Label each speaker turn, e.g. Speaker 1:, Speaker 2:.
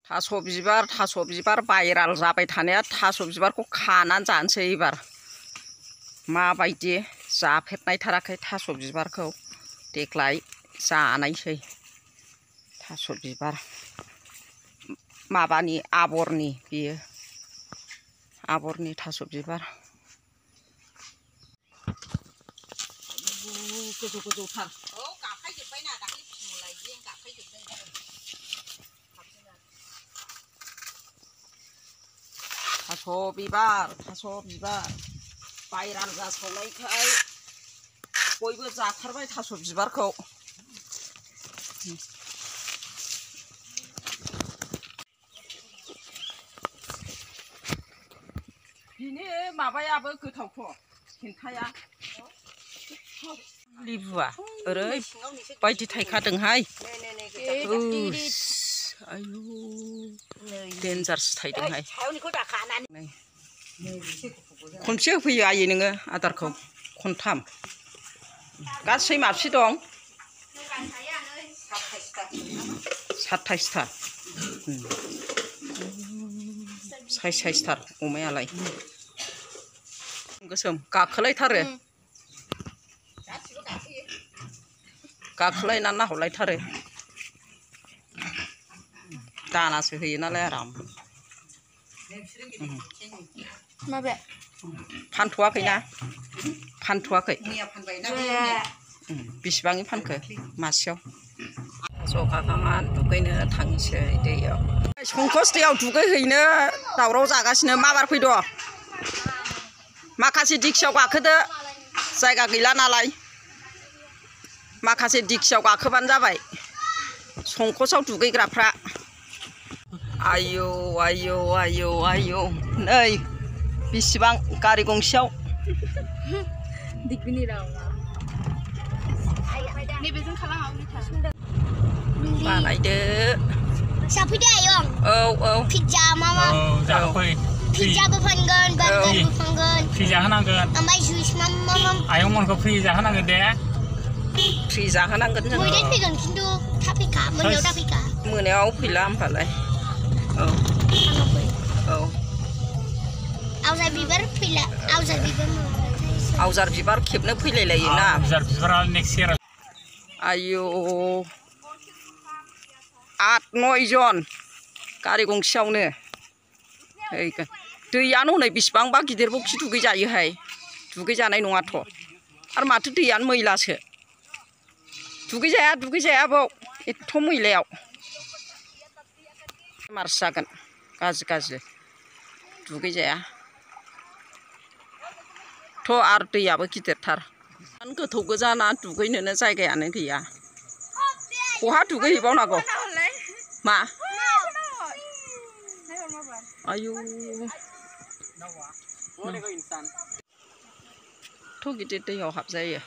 Speaker 1: थास' बिबार भाइराल जाबाय थानाया थास' बिबारखौ खानानै जानोसै एबार माबायदि जाफेरनायथाराखै थास' बिबारखौ देग्लाय जानायसै थास' बिबार माबानि आबरनि बियो आबरनि थास' बिबार गोजौ गोजौथार औ गाफायजोब्बायना दाख्लै फिमुलायजों गाफायजोबदों थास' बिबार भाइराल जासावनायखाय बयबो जाथारबाय थास' बिबारखौ बिनि माबायाबो गोथावथ' खिन्थाया लिबुआ ओरैबायदि थाइखादोंहाय आयु देन्जारसो थाइदोंहाय खनबेसे होफैयो आयै नोङो आदारखौ खनथाम गासै माबसे दं 27था साइसथार अमायालाय गोसोम गाखोलायथारो गाखोलायनानै नाहरलायथारो दानासो होयो नालाय आराम फानथ'वाखैना फानथ'वाखै बेसेबांनि फानखो मासेयाव जखाखांनानै दुगैनो थांसै दैयाव संकस दैयाव दुगैहैनो दावराव जागासिनो माबार फैद' माखासे दिखियाव गाखोदो जायगा गैला नालाय माखासे दिखियाव गाखोबानो जाबाय संकसआव दुगैग्राफ्रा आयौ आयौ आयौ आयौ नै बेसेबां गारि गंसेयाव बानायदो
Speaker 2: जाफैदो आयं
Speaker 1: औ औ
Speaker 2: पिज्जा मामा
Speaker 3: जाफै
Speaker 2: पिज्जाबो फानगोन बार्गारबो फानगोन
Speaker 3: फ्रि जाहोनांगोन
Speaker 2: ओमफ्राय जुइस मामा
Speaker 3: आयंमोनखौ फ्रि जाहोनांगोन दे
Speaker 1: फ्रि जाहोनांगोन जों
Speaker 2: मैदेर फैगोन खिन्थु थाब फैखा मोनायाव दा फैखा
Speaker 1: मोनायाव फैला होमबालाय औ औ
Speaker 2: आवजार बिबार फैला
Speaker 1: आवजार बिबार खेबनो फैलायलायोना
Speaker 3: आवजार बिबारा नेक्स्ट इयार
Speaker 1: आयौ 8-9 जन गारि गंसेयावनो दैयानो हनै बेसेबांबा गिदिर बखि दुगैजायोहाय दुगैजानाय नङाथ' आरो माथो दैयानो मैलासो दुगैजाया बाव एथ' मैलायाव बेमारसो जागोन गाज्रि दुगैजाया थ' आरो दैयाबो गिदिरथार गोथौ गोजाना दुगैनोनो जायगायानो गैया बहा दुगैहैबावनांगौ मा आयु थ' गिदिर दैयाव हाबजायो